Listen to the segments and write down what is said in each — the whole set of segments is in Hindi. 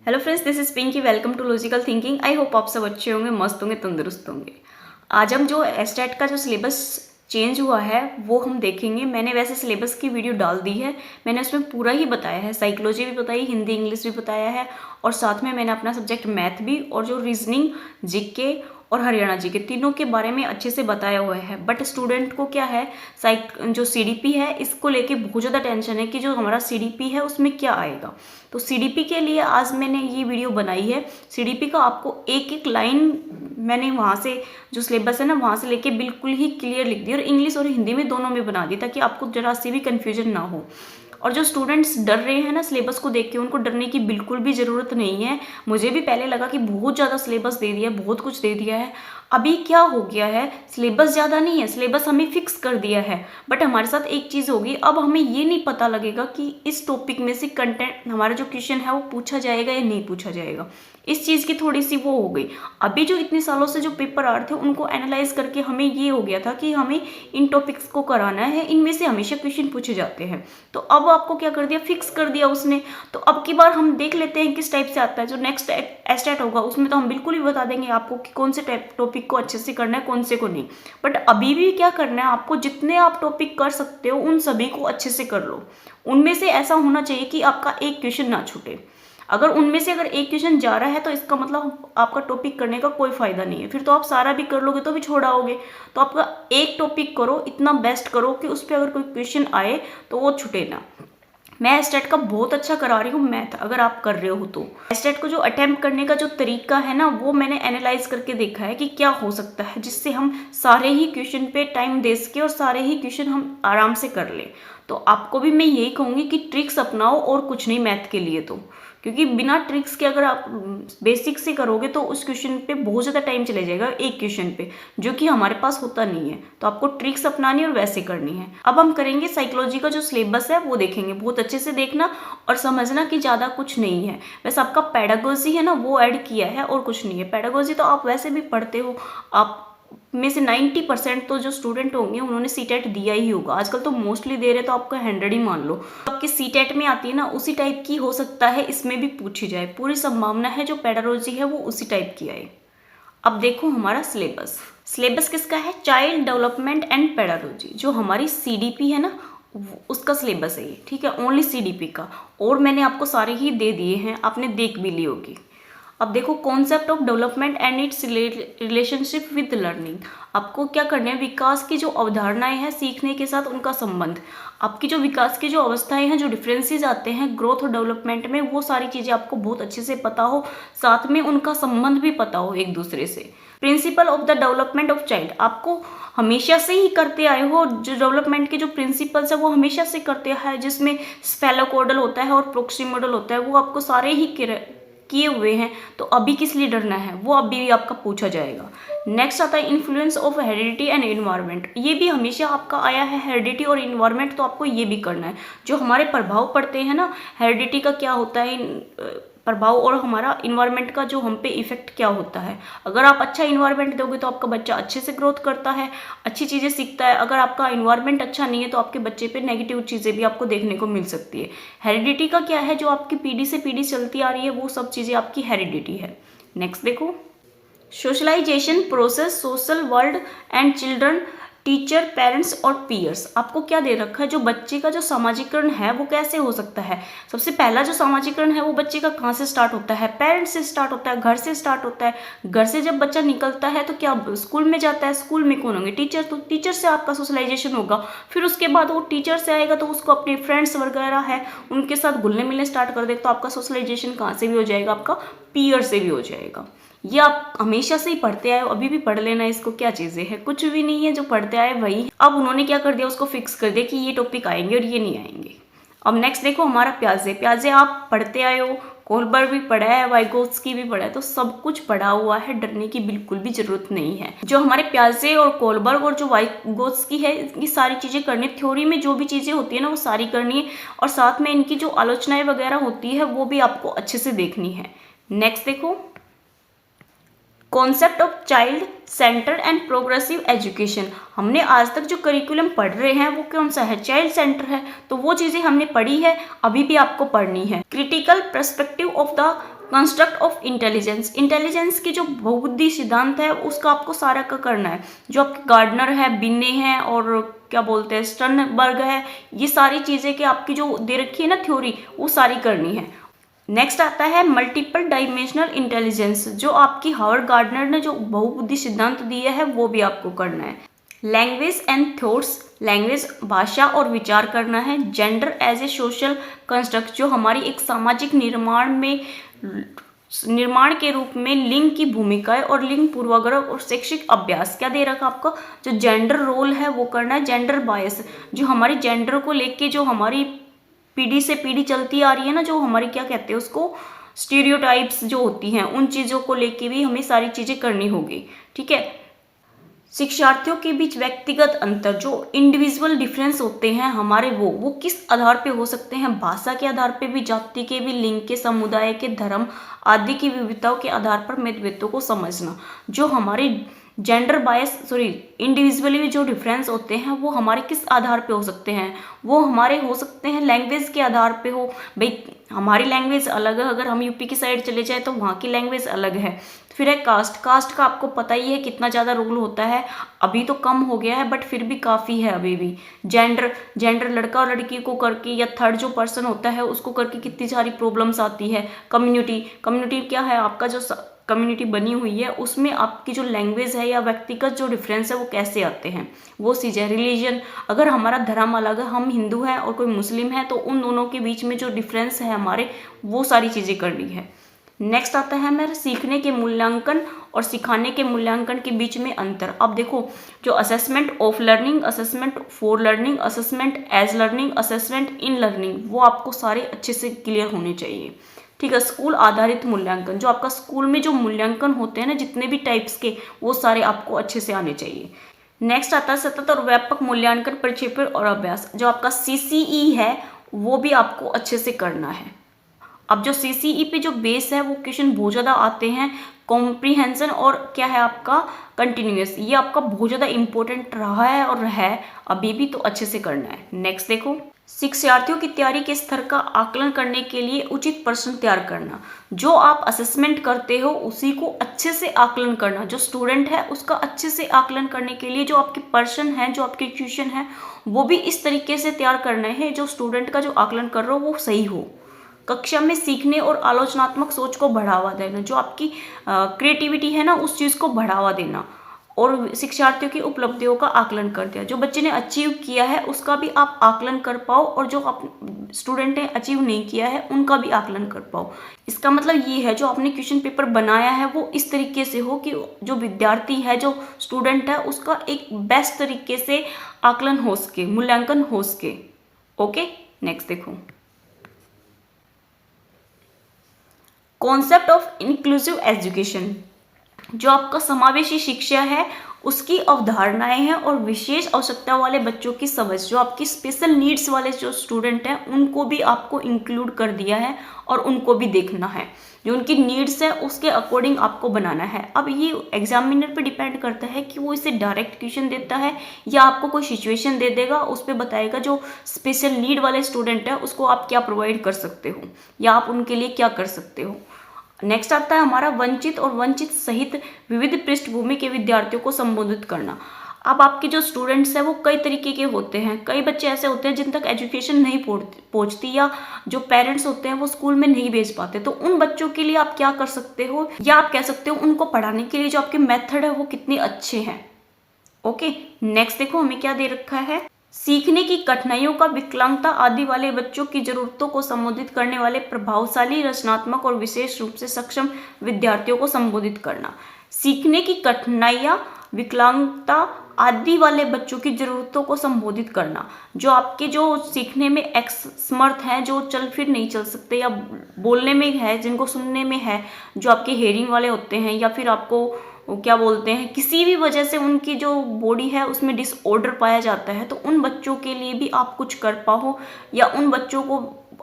Hello friends, this is Pinky. Welcome to logical thinking. I hope आप सब अच्छे होंगे, मस्त होंगे, तंदुरुस्त होंगे। आज हम जो एस्टेट का जो सिलेबस चेंज हुआ है वो हम देखेंगे। मैंने वैसे सिलेबस की वीडियो डाल दी है, मैंने उसमें पूरा ही बताया है, साइकोलॉजी भी बताई, हिंदी इंग्लिश भी बताया है, और साथ में मैंने अपना सब्जेक्ट मैथ भी और जो रीजनिंग, जीके और हरियाणा जी के तीनों के बारे में अच्छे से बताया हुआ है। बट स्टूडेंट को क्या है, जो सीडीपी है इसको लेके बहुत ज़्यादा टेंशन है कि जो हमारा सीडीपी है उसमें क्या आएगा। तो सीडीपी के लिए आज मैंने ये वीडियो बनाई है। सीडीपी का आपको एक एक लाइन मैंने वहाँ से जो सिलेबस है ना वहाँ से लेके बिल्कुल ही क्लियर लिख दी और इंग्लिश और हिंदी में दोनों में बना दी ताकि आपको जरा सी भी कन्फ्यूजन ना हो। और जो स्टूडेंट्स डर रहे हैं ना सिलेबस को देख के, उनको डरने की बिल्कुल भी ज़रूरत नहीं है। मुझे भी पहले लगा कि बहुत ज़्यादा सिलेबस दे दिया, बहुत कुछ दे दिया है। अभी क्या हो गया है, सिलेबस ज़्यादा नहीं है, सिलेबस हमें फिक्स कर दिया है। बट हमारे साथ एक चीज़ होगी, अब हमें ये नहीं पता लगेगा कि इस टॉपिक में से कंटेंट हमारा जो क्वेश्चन है वो पूछा जाएगा या नहीं पूछा जाएगा। इस चीज़ की थोड़ी सी वो हो गई। अभी जो इतने सालों से जो पेपर आ रहे थे उनको एनालाइज करके हमें ये हो गया था कि हमें इन टॉपिक्स को कराना है, इनमें से हमेशा क्वेश्चन पूछे जाते हैं। तो अब आपको क्या कर दिया, फिक्स कर दिया उसने। तो अब की बार हम देख लेते हैं किस टाइप से आता है। जो नेक्स्ट एस्टेट होगा उसमें तो हम बिल्कुल ही बता देंगे आपको कि कौन से टाइप टॉपिक को अच्छे से करना है, कौन से को नहीं। बट अभी भी क्या करना है आपको, जितने आप टॉपिक कर सकते हो उन सभी को अच्छे से कर लो। उनमें से ऐसा होना चाहिए कि आपका एक क्वेश्चन ना छूटे। अगर उनमें से अगर एक क्वेश्चन जा रहा है तो इसका मतलब आपका टॉपिक करने का कोई फायदा नहीं है। फिर तो आप सारा भी कर लोगे तो भी छोड़ाओगे। तो आपका एक टॉपिक करो, इतना बेस्ट करो कि उस पर अगर कोई क्वेश्चन आए तो वो छूटे ना। मैं एस्टेट का बहुत अच्छा करा रही हूँ मैथ, अगर आप कर रहे हो तो। एस्टेट को जो अटेम्प्ट करने का जो तरीका है ना वो मैंने एनालाइज करके देखा है कि क्या हो सकता है जिससे हम सारे ही क्वेश्चन पे टाइम दे सके और सारे ही क्वेश्चन हम आराम से कर ले। तो आपको भी मैं यही कहूँगी कि ट्रिक्स अपनाओ और कुछ नहीं मैथ के लिए तो। क्योंकि बिना ट्रिक्स के अगर आप बेसिक से करोगे तो उस क्वेश्चन पे बहुत ज़्यादा टाइम चले जाएगा, एक क्वेश्चन पे, जो कि हमारे पास होता नहीं है। तो आपको ट्रिक्स अपनानी और वैसे करनी है। अब हम करेंगे साइकोलॉजी का जो सिलेबस है वो देखेंगे, बहुत अच्छे से देखना और समझना कि ज़्यादा कुछ नहीं है। वैसे आपका पेडागोजी है ना वो ऐड किया है और कुछ नहीं है। पेडागोजी तो आप वैसे भी पढ़ते हो, आप में से 90% तो जो स्टूडेंट होंगे उन्होंने सीटेट दिया ही होगा। आजकल तो मोस्टली दे रहे, तो आपका 100 ही मान लो। आपकी सीटेट में आती है ना उसी टाइप की हो सकता है इसमें भी पूछी जाए। पूरी संभावना है जो पेडागोजी है वो उसी टाइप की आए। अब देखो हमारा सिलेबस। सिलेबस किसका है, चाइल्ड डेवलपमेंट एंड पेडागोजी। जो हमारी सीडीपी है ना उसका सिलेबस है ये, ठीक है, ओनली सीडीपी का। और मैंने आपको सारे ही दे दिए हैं, आपने देख भी ली होगी। अब देखो concept of development and it's relationship with learning. आपको क्या करना है, विकास की जो अवधारणाएं हैं सीखने के साथ उनका संबंध। आपकी जो विकास की जो अवस्थाएं हैं, जो डिफरेंसेस आते हैं ग्रोथ और डेवलपमेंट में, वो सारी चीज़ें आपको बहुत अच्छे से पता हो, साथ में उनका संबंध भी पता हो एक दूसरे से। Principle of the development of child, आपको हमेशा से ही करते आए हो। जो डेवलपमेंट के जो प्रिंसिपल्स है वो हमेशा से करते आए, जिसमें स्फेलोकोडल होता है और प्रोक्सीमोडल होता है, वो आपको सारे ही किए हुए हैं। तो अभी किस लिए डरना है, वो अभी भी आपका पूछा जाएगा। नेक्स्ट आता है influence of heredity and environment. ये भी हमेशा आपका आया है, हेरिडिटी और इन्वायरमेंट, तो आपको ये भी करना है। जो हमारे प्रभाव पड़ते हैं ना, हेरिडिटी का क्या होता है प्रभाव, और हमारा इन्वायरमेंट का जो हम पे इफेक्ट क्या होता है। अगर आप अच्छा इन्वायरमेंट दोगे तो आपका बच्चा अच्छे से ग्रोथ करता है, अच्छी चीज़ें सीखता है। अगर आपका इन्वायरमेंट अच्छा नहीं है तो आपके बच्चे पे नेगेटिव चीज़ें भी आपको देखने को मिल सकती है। हेरिडिटी का क्या है, जो आपकी पीढ़ी से पीढ़ी चलती आ रही है वो सब चीज़ें आपकी हेरिडिटी है। नेक्स्ट देखो socialization process, social world and children, teacher, parents और पीयर्स। आपको क्या दे रखा है, जो बच्चे का जो सामाजिकरण है वो कैसे हो सकता है। सबसे पहला जो सामाजिकरण है वो बच्चे का कहाँ से स्टार्ट होता है, पेरेंट्स से स्टार्ट होता है, घर से स्टार्ट होता है। घर से जब बच्चा निकलता है तो क्या स्कूल में जाता है, स्कूल में कौन होंगे, टीचर, तो टीचर से आपका सोशलाइजेशन होगा। फिर उसके बाद वो टीचर से आएगा तो उसको अपने फ्रेंड्स वगैरह है उनके साथ घुलने मिलने स्टार्ट कर देगा। तो आपका सोशलाइजेशन कहाँ से भी हो जाएगा, आपका पीयर से भी हो जाएगा। ये आप हमेशा से ही पढ़ते आए हो, अभी भी पढ़ लेना। इसको क्या चीज़ें हैं, कुछ भी नहीं है, जो पढ़ते आए वही। अब उन्होंने क्या कर दिया, उसको फिक्स कर दिया कि ये टॉपिक आएंगे और ये नहीं आएंगे। अब नेक्स्ट देखो हमारा प्याजे। प्याजे आप पढ़ते आए हो, कोलबर्ग भी पढ़ा है, वाइगोत्स्की भी पढ़ा है, तो सब कुछ पढ़ा हुआ है, डरने की बिल्कुल भी जरूरत नहीं है। जो हमारे प्याजे और कोलबर्ग और जो वाइगोत्स्की है, इनकी सारी चीज़ें करनी, थ्योरी में जो भी चीज़ें होती है ना वो सारी करनी है, और साथ में इनकी जो आलोचनाएं वगैरह होती है वो भी आपको अच्छे से देखनी है। नेक्स्ट देखो concept of child centre and progressive education. हमने आज तक जो करिकुलम पढ़ रहे हैं वो कौन सा है, चाइल्ड सेंटर है, तो वो चीज़ें हमने पढ़ी है, अभी भी आपको पढ़नी है। Critical perspective of the construct of intelligence, intelligence की जो बहुबुद्धि सिद्धांत है उसका आपको सारा का करना है। जो आपके गार्डनर है, बिन्ने हैं और क्या बोलते हैं स्टर्नबर्ग है, ये सारी चीज़ें कि आपकी जो दे रखी है ना थ्योरी, वो सारी करनी है। नेक्स्ट आता है मल्टीपल डायमेंशनल इंटेलिजेंस, जो आपकी हावर्ड गार्डनर ने जो बहुबुद्धि सिद्धांत दिया है वो भी आपको करना है। लैंग्वेज एंड थॉट्स, लैंग्वेज भाषा और विचार करना है। Gender as a social construct, जो हमारी एक सामाजिक निर्माण के रूप में लिंग की भूमिकाएं और लिंग पूर्वाग्रह और शैक्षिक अभ्यास, क्या दे रखा आपको, जो जेंडर रोल है वो करना है। जेंडर बायस, जो हमारी जेंडर को लेके जो हमारी पीढ़ी से पीढ़ी चलती आ रही है ना, जो हमारी क्या कहते हैं उसको, स्टीरियोटाइप्स जो होती हैं, उन चीज़ों को लेके भी हमें सारी चीज़ें करनी होगी। ठीक है। शिक्षार्थियों के बीच व्यक्तिगत अंतर, जो इंडिविजुअल डिफरेंस होते हैं हमारे, वो किस आधार पे हो सकते हैं, भाषा के आधार पे भी, जाति के भी, लिंग के, समुदाय के, धर्म आदि की विविधताओं के आधार पर मतभेदों को समझना। जो हमारे जेंडर बायस इंडिविजुअली जो डिफरेंस होते हैं वो हमारे किस आधार पे हो सकते हैं, वो हमारे हो सकते हैं लैंग्वेज के आधार पे हो। भाई हमारी लैंग्वेज अलग है, अगर हम यूपी की साइड चले जाए तो वहाँ की लैंग्वेज अलग है। फिर है कास्ट, कास्ट का आपको पता ही है कितना ज़्यादा रोल होता है, अभी तो कम हो गया है बट फिर भी काफ़ी है अभी भी। जेंडर लड़का और लड़की को करके या थर्ड जो पर्सन होता है उसको करके कितनी सारी प्रॉब्लम्स आती है। कम्युनिटी क्या है, आपका जो कम्युनिटी बनी हुई है उसमें आपकी जो लैंग्वेज है या व्यक्तिगत जो डिफरेंस है वो कैसे आते हैं, वो चीज़ है। रिलीजन, अगर हमारा धर्म अलग है, हम हिंदू हैं और कोई मुस्लिम है, तो उन दोनों के बीच में जो डिफरेंस है हमारे, वो सारी चीज़ें करनी है। नेक्स्ट आता है मेरा सीखने के मूल्यांकन और सिखाने के मूल्यांकन के बीच में अंतर। अब देखो, जो assessment of learning, assessment for learning, assessment as learning, assessment in learning, वो आपको सारे अच्छे से क्लियर होने चाहिए। ठीक है। स्कूल आधारित मूल्यांकन, जो आपका स्कूल में जो मूल्यांकन होते हैं ना जितने भी टाइप्स के, वो सारे आपको अच्छे से आने चाहिए। नेक्स्ट आता है सतत और व्यापक मूल्यांकन, प्रक्षेपण और अभ्यास, जो आपका CCE है वो भी आपको अच्छे से करना है। अब जो CCE पे जो बेस है वो क्वेश्चन बहुत ज़्यादा आते हैं, कॉम्प्रीहेंशन और क्या है आपका कंटिन्यूस, ये आपका बहुत ज़्यादा इंपॉर्टेंट रहा है और है अभी भी, तो अच्छे से करना है। नेक्स्ट देखो, शिक्षार्थियों की तैयारी के स्तर का आकलन करने के लिए उचित प्रश्न तैयार करना। जो आप असेसमेंट करते हो उसी को अच्छे से आकलन करना, जो स्टूडेंट है उसका अच्छे से आकलन करने के लिए जो आपके प्रश्न हैं, जो आपके क्वेश्चन हैं, वो भी इस तरीके से तैयार करना है जो स्टूडेंट का जो आकलन कर रहे हो वो सही हो। कक्षा में सीखने और आलोचनात्मक सोच को बढ़ावा देना, जो आपकी क्रिएटिविटी है ना उस चीज़ को बढ़ावा देना, और शिक्षार्थियों की उपलब्धियों का आकलन कर दिया। जो बच्चे ने अचीव किया है उसका भी आप आकलन कर पाओ, और जो आप स्टूडेंट ने अचीव नहीं किया है उनका भी आकलन कर पाओ। इसका मतलब ये है जो आपने क्वेश्चन पेपर बनाया है वो इस तरीके से हो कि जो विद्यार्थी है, जो स्टूडेंट है, उसका एक बेस्ट तरीके से आकलन हो सके, मूल्यांकन हो सके। ओके। नेक्स्ट देखो, कॉन्सेप्ट ऑफ इंक्लूसिव एजुकेशन, जो आपका समावेशी शिक्षा है उसकी अवधारणाएं हैं और विशेष आवश्यकता वाले बच्चों की समझ, जो आपकी स्पेशल नीड्स वाले जो स्टूडेंट हैं उनको भी आपको इंक्लूड कर दिया है और उनको भी देखना है। जो उनकी नीड्स है उसके अकॉर्डिंग आपको बनाना है। अब ये एग्जामिनर पे डिपेंड करता है कि वो इसे डायरेक्ट क्वेश्चन देता है या आपको कोई सिचुएशन दे देगा, उस पर बताएगा जो स्पेशल नीड वाले स्टूडेंट है उसको आप क्या प्रोवाइड कर सकते हो या आप उनके लिए क्या कर सकते हो। नेक्स्ट आता है हमारा वंचित और वंचित सहित विविध पृष्ठभूमि के विद्यार्थियों को संबोधित करना। अब आपके जो स्टूडेंट्स हैं वो कई तरीके के होते हैं, कई बच्चे ऐसे होते हैं जिन तक एजुकेशन नहीं पहुंचती या जो पेरेंट्स होते हैं वो स्कूल में नहीं भेज पाते, तो उन बच्चों के लिए आप क्या कर सकते हो, या आप कह सकते हो उनको पढ़ाने के लिए जो आपके मेथड है वो कितने अच्छे हैं। ओके। नेक्स्ट देखो हमें क्या दे रखा है, सीखने की कठिनाइयों का विकलांगता आदि वाले बच्चों की जरूरतों को संबोधित करने वाले प्रभावशाली, रचनात्मक और विशेष रूप से सक्षम विद्यार्थियों को संबोधित करना। सीखने की कठिनाइयाँ, विकलांगता आदि वाले बच्चों की जरूरतों को संबोधित करना, जो आपके जो सीखने में असमर्थ हैं, जो चल फिर नहीं चल सकते या बोलने में है, जिनको सुनने में है, जो आपके हेयरिंग वाले होते हैं, या फिर आपको क्या बोलते हैं किसी भी वजह से उनकी जो बॉडी है उसमें डिसऑर्डर पाया जाता है, तो उन बच्चों के लिए भी आप कुछ कर पाओ या उन बच्चों को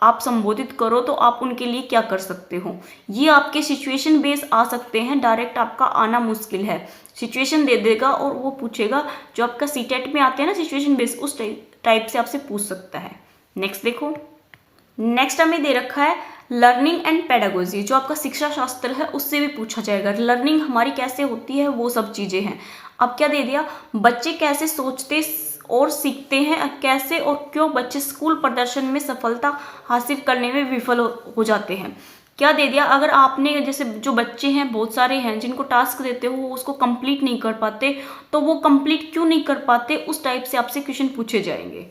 आप संबोधित करो तो आप उनके लिए क्या कर सकते हो। ये आपके सिचुएशन बेस आ सकते हैं, डायरेक्ट आपका आना मुश्किल है। सिचुएशन दे देगा और वो पूछेगा, जो आपका सीटेट में आते हैं ना सिचुएशन बेस, उस टाइप से आपसे पूछ सकता है। नेक्स्ट देखो, नेक्स्ट हमें दे रखा है लर्निंग एंड पेडागोजी, जो आपका शिक्षा शास्त्र है उससे भी पूछा जाएगा। लर्निंग हमारी कैसे होती है वो सब चीज़ें हैं। अब क्या दे दिया, बच्चे कैसे सोचते और सीखते हैं, कैसे और क्यों बच्चे स्कूल प्रदर्शन में सफलता हासिल करने में विफल हो जाते हैं। क्या दे दिया, अगर आपने जैसे जो बच्चे हैं बहुत सारे हैं जिनको टास्क देते हो वो उसको कंप्लीट नहीं कर पाते, तो वो कंप्लीट क्यों नहीं कर पाते, उस टाइप से आपसे क्वेश्चन पूछे जाएंगे।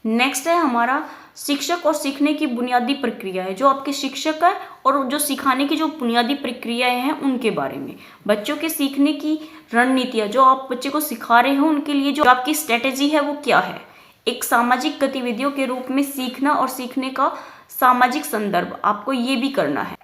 नेक्स्ट है हमारा शिक्षक और सीखने की बुनियादी प्रक्रियाएं, जो आपके शिक्षक है और जो सिखाने की जो बुनियादी प्रक्रियाएं हैं उनके बारे में। बच्चों के सीखने की रणनीतियां, जो आप बच्चे को सिखा रहे हो उनके लिए जो आपकी स्ट्रेटेजी है वो क्या है। एक सामाजिक गतिविधियों के रूप में सीखना और सीखने का सामाजिक संदर्भ, आपको ये भी करना है।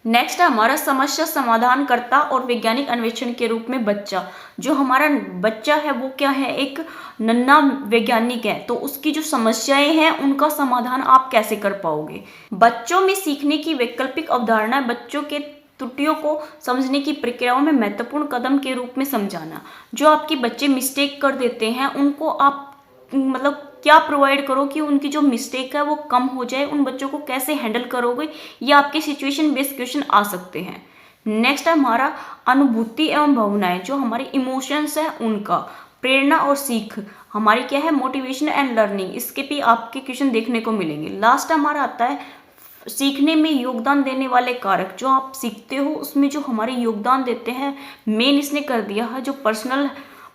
नेक्स्ट है हमारा समस्या समाधान करता और वैज्ञानिक अन्वेषण के रूप में बच्चा, जो हमारा बच्चा है वो क्या है, एक नन्हा वैज्ञानिक है, तो उसकी जो समस्याएं हैं उनका समाधान आप कैसे कर पाओगे। बच्चों में सीखने की वैकल्पिक अवधारणा, बच्चों के त्रुटियों को समझने की प्रक्रियाओं में महत्वपूर्ण कदम के रूप में समझाना। जो आपके बच्चे मिस्टेक कर देते हैं उनको आप मतलब क्या प्रोवाइड करो कि उनकी जो मिस्टेक है वो कम हो जाए, उन बच्चों को कैसे हैंडल करोगे, ये आपके सिचुएशन बेस्ड क्वेश्चन आ सकते हैं। नेक्स्ट है हमारा अनुभूति एवं भावनाएं, जो हमारे इमोशंस है उनका, प्रेरणा और सीख हमारी क्या है, मोटिवेशन एंड लर्निंग, इसके भी आपके क्वेश्चन देखने को मिलेंगे। लास्ट हमारा आता है सीखने में योगदान देने वाले कारक, जो आप सीखते हो उसमें जो हमारे योगदान देते हैं, मेन इसने कर दिया है जो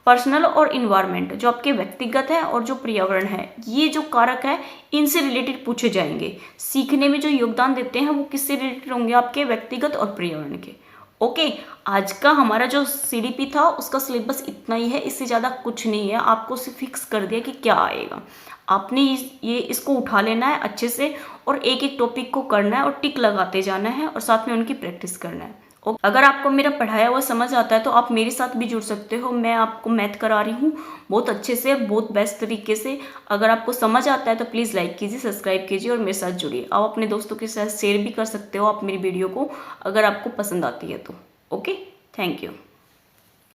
पर्सनल और इन्वायरमेंट, जो आपके व्यक्तिगत है और जो पर्यावरण है, ये जो कारक है इनसे रिलेटेड पूछे जाएंगे। सीखने में जो योगदान देते हैं वो किससे रिलेटेड होंगे, आपके व्यक्तिगत और पर्यावरण के। ओके, आज का हमारा जो CDP था उसका सिलेबस इतना ही है, इससे ज़्यादा कुछ नहीं है। आपको सिर्फ फिक्स कर दिया कि क्या आएगा, आपने इसको उठा लेना है अच्छे से और एक एक टॉपिक को करना है और टिक लगाते जाना है और साथ में उनकी प्रैक्टिस करना है। अगर आपको मेरा पढ़ाया हुआ समझ आता है तो आप मेरे साथ भी जुड़ सकते हो। मैं आपको मैथ करा रही हूँ बहुत अच्छे से, बहुत बेस्ट तरीके से। अगर आपको समझ आता है तो प्लीज़ लाइक कीजिए, सब्सक्राइब कीजिए और मेरे साथ जुड़िए। आप अपने दोस्तों के साथ शेयर भी कर सकते हो आप मेरी वीडियो को, अगर आपको पसंद आती है तो। Okay, thank you.